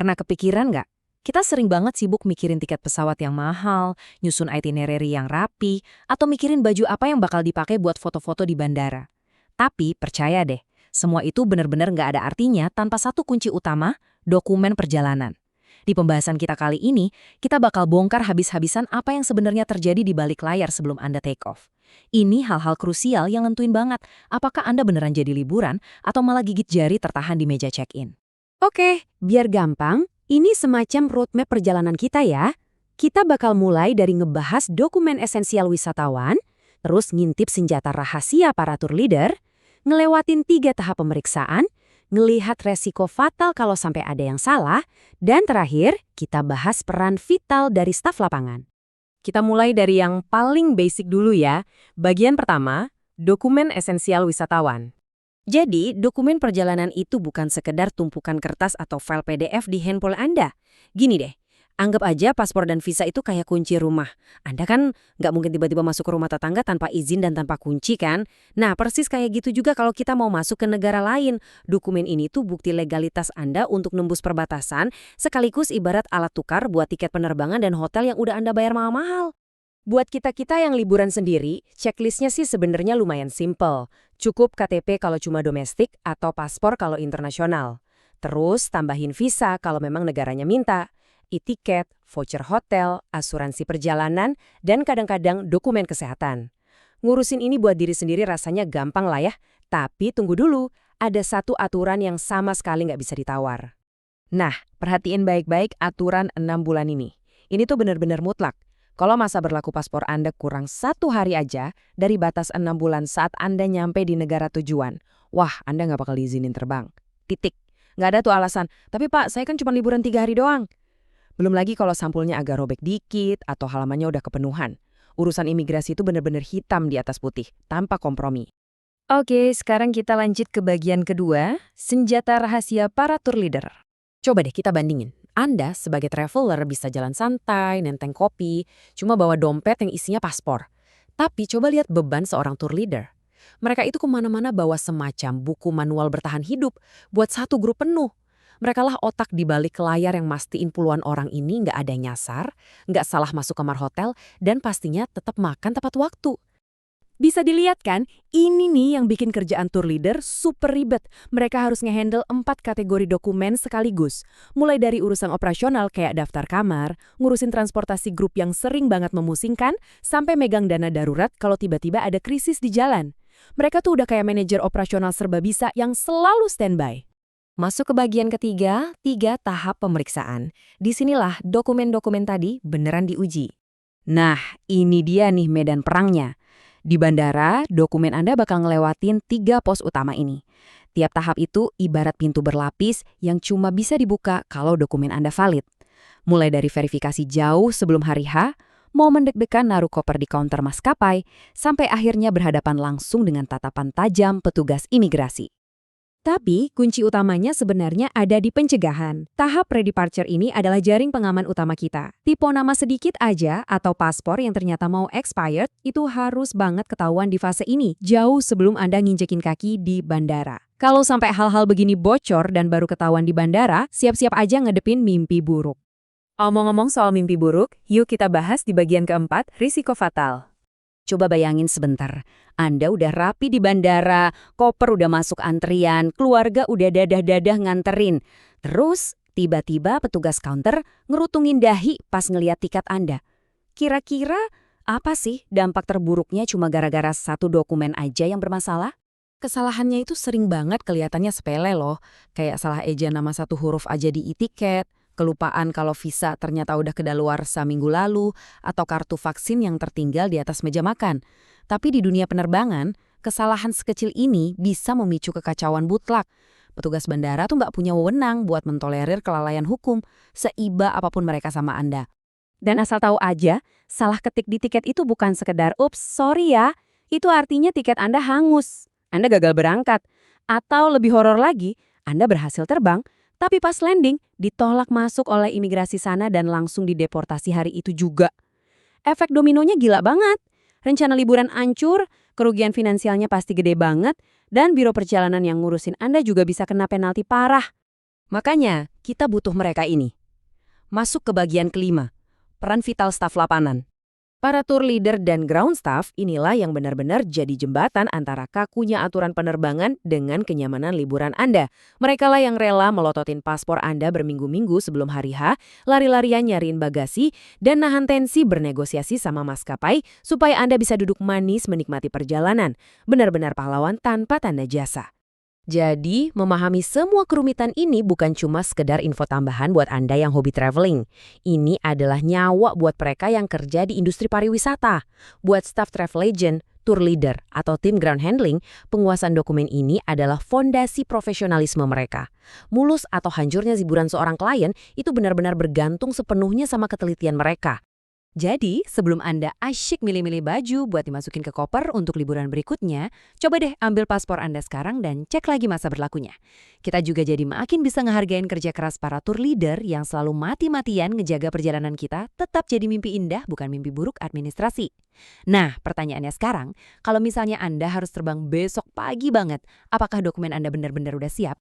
Pernah kepikiran nggak? Kita sering banget sibuk mikirin tiket pesawat yang mahal, nyusun itinerary yang rapi, atau mikirin baju apa yang bakal dipakai buat foto-foto di bandara. Tapi percaya deh, semua itu benar-benar nggak ada artinya tanpa satu kunci utama, dokumen perjalanan. Di pembahasan kita kali ini, kita bakal bongkar habis-habisan apa yang sebenarnya terjadi di balik layar sebelum Anda take off. Ini hal-hal krusial yang nentuin banget apakah Anda beneran jadi liburan atau malah gigit jari tertahan di meja check-in. Oke, biar gampang, ini semacam roadmap perjalanan kita ya. Kita bakal mulai dari ngebahas dokumen esensial wisatawan, terus ngintip senjata rahasia para tour leader, ngelewatin 3 tahap pemeriksaan, ngelihat resiko fatal kalau sampai ada yang salah, dan terakhir, kita bahas peran vital dari staf lapangan. Kita mulai dari yang paling basic dulu ya. Bagian pertama, dokumen esensial wisatawan. Jadi, dokumen perjalanan itu bukan sekedar tumpukan kertas atau file PDF di handphone Anda. Gini deh, anggap aja paspor dan visa itu kayak kunci rumah. Anda kan nggak mungkin tiba-tiba masuk ke rumah tetangga tanpa izin dan tanpa kunci kan? Nah, persis kayak gitu juga kalau kita mau masuk ke negara lain. Dokumen ini tuh bukti legalitas Anda untuk nembus perbatasan, sekaligus ibarat alat tukar buat tiket penerbangan dan hotel yang udah Anda bayar mahal-mahal. Buat kita-kita yang liburan sendiri, checklistnya sih sebenarnya lumayan simple. Cukup KTP kalau cuma domestik atau paspor kalau internasional. Terus tambahin visa kalau memang negaranya minta, e-tiket, voucher hotel, asuransi perjalanan, dan kadang-kadang dokumen kesehatan. Ngurusin ini buat diri sendiri rasanya gampang lah ya, tapi tunggu dulu, ada satu aturan yang sama sekali nggak bisa ditawar. Nah, perhatiin baik-baik aturan 6 bulan ini. Ini tuh benar-benar mutlak. Kalau masa berlaku paspor Anda kurang 1 hari aja dari batas 6 bulan saat Anda nyampe di negara tujuan, wah, Anda nggak bakal diizinin terbang. Titik. Nggak ada tuh alasan, tapi Pak, saya kan cuma liburan 3 hari doang. Belum lagi kalau sampulnya agak robek dikit atau halamannya udah kepenuhan. Urusan imigrasi itu benar-benar hitam di atas putih, tanpa kompromi. Oke, sekarang kita lanjut ke bagian kedua, senjata rahasia para tour leader. Coba deh kita bandingin. Anda sebagai traveler bisa jalan santai, nenteng kopi, cuma bawa dompet yang isinya paspor. Tapi coba lihat beban seorang tour leader. Mereka itu kemana-mana bawa semacam buku manual bertahan hidup buat satu grup penuh. Merekalah otak di balik layar yang mastiin puluhan orang ini nggak ada yang nyasar, nggak salah masuk kamar hotel, dan pastinya tetap makan tepat waktu. Bisa dilihat kan, ini nih yang bikin kerjaan tour leader super ribet. Mereka harus ngehandle 4 kategori dokumen sekaligus. Mulai dari urusan operasional kayak daftar kamar, ngurusin transportasi grup yang sering banget memusingkan, sampai megang dana darurat kalau tiba-tiba ada krisis di jalan. Mereka tuh udah kayak manajer operasional serba bisa yang selalu standby. Masuk ke bagian ketiga, 3 tahap pemeriksaan. Disinilah dokumen-dokumen tadi beneran diuji. Nah, ini dia nih medan perangnya. Di bandara, dokumen Anda bakal ngelewatin 3 pos utama ini. Tiap tahap itu ibarat pintu berlapis yang cuma bisa dibuka kalau dokumen Anda valid. Mulai dari verifikasi jauh sebelum hari H, momen deg-degan naruh koper di counter maskapai, sampai akhirnya berhadapan langsung dengan tatapan tajam petugas imigrasi. Tapi kunci utamanya sebenarnya ada di pencegahan. Tahap pre-departure ini adalah jaring pengaman utama kita. Tipe nama sedikit aja atau paspor yang ternyata mau expired itu harus banget ketahuan di fase ini, jauh sebelum Anda nginjekin kaki di bandara. Kalau sampai hal-hal begini bocor dan baru ketahuan di bandara, siap-siap aja ngedepin mimpi buruk. Omong-omong soal mimpi buruk, yuk kita bahas di bagian keempat, risiko fatal. Coba bayangin sebentar, Anda udah rapi di bandara, koper udah masuk antrian, keluarga udah dadah-dadah nganterin. Terus, tiba-tiba petugas counter ngerutungin dahi pas ngeliat tiket Anda. Kira-kira apa sih dampak terburuknya cuma gara-gara satu dokumen aja yang bermasalah? Kesalahannya itu sering banget kelihatannya sepele loh, kayak salah eja nama satu huruf aja di e-tiket, kelupaan kalau visa ternyata udah kedaluarsa minggu lalu, atau kartu vaksin yang tertinggal di atas meja makan. Tapi di dunia penerbangan, kesalahan sekecil ini bisa memicu kekacauan mutlak. Petugas bandara tuh nggak punya wewenang buat mentolerir kelalaian hukum, seiba apapun mereka sama Anda. Dan asal tahu aja, salah ketik di tiket itu bukan sekedar, "Ups, sorry ya," itu artinya tiket Anda hangus, Anda gagal berangkat, atau lebih horor lagi, Anda berhasil terbang, tapi pas landing, ditolak masuk oleh imigrasi sana dan langsung dideportasi hari itu juga. Efek dominonya gila banget. Rencana liburan hancur, kerugian finansialnya pasti gede banget, dan biro perjalanan yang ngurusin Anda juga bisa kena penalti parah. Makanya, Kita butuh mereka ini. Masuk ke bagian kelima, peran vital staf lapangan. Para tour leader dan ground staff inilah yang benar-benar jadi jembatan antara kakunya aturan penerbangan dengan kenyamanan liburan Anda. Mereka lah yang rela melototin paspor Anda berminggu-minggu sebelum hari H, lari-larian nyariin bagasi, dan nahan tensi bernegosiasi sama maskapai supaya Anda bisa duduk manis menikmati perjalanan. Benar-benar pahlawan tanpa tanda jasa. Jadi, memahami semua kerumitan ini bukan cuma sekedar info tambahan buat Anda yang hobi traveling. Ini adalah nyawa buat mereka yang kerja di industri pariwisata. Buat staff travel agent, tour leader, atau tim ground handling, penguasaan dokumen ini adalah fondasi profesionalisme mereka. Mulus atau hancurnya liburan seorang klien itu benar-benar bergantung sepenuhnya sama ketelitian mereka. Jadi, sebelum Anda asyik milih-milih baju buat dimasukin ke koper untuk liburan berikutnya, coba deh ambil paspor Anda sekarang dan cek lagi masa berlakunya. Kita juga jadi makin bisa ngehargain kerja keras para tour leader yang selalu mati-matian ngejaga perjalanan kita tetap jadi mimpi indah bukan mimpi buruk administrasi. Nah, pertanyaannya sekarang, kalau misalnya Anda harus terbang besok pagi banget, apakah dokumen Anda benar-benar udah siap?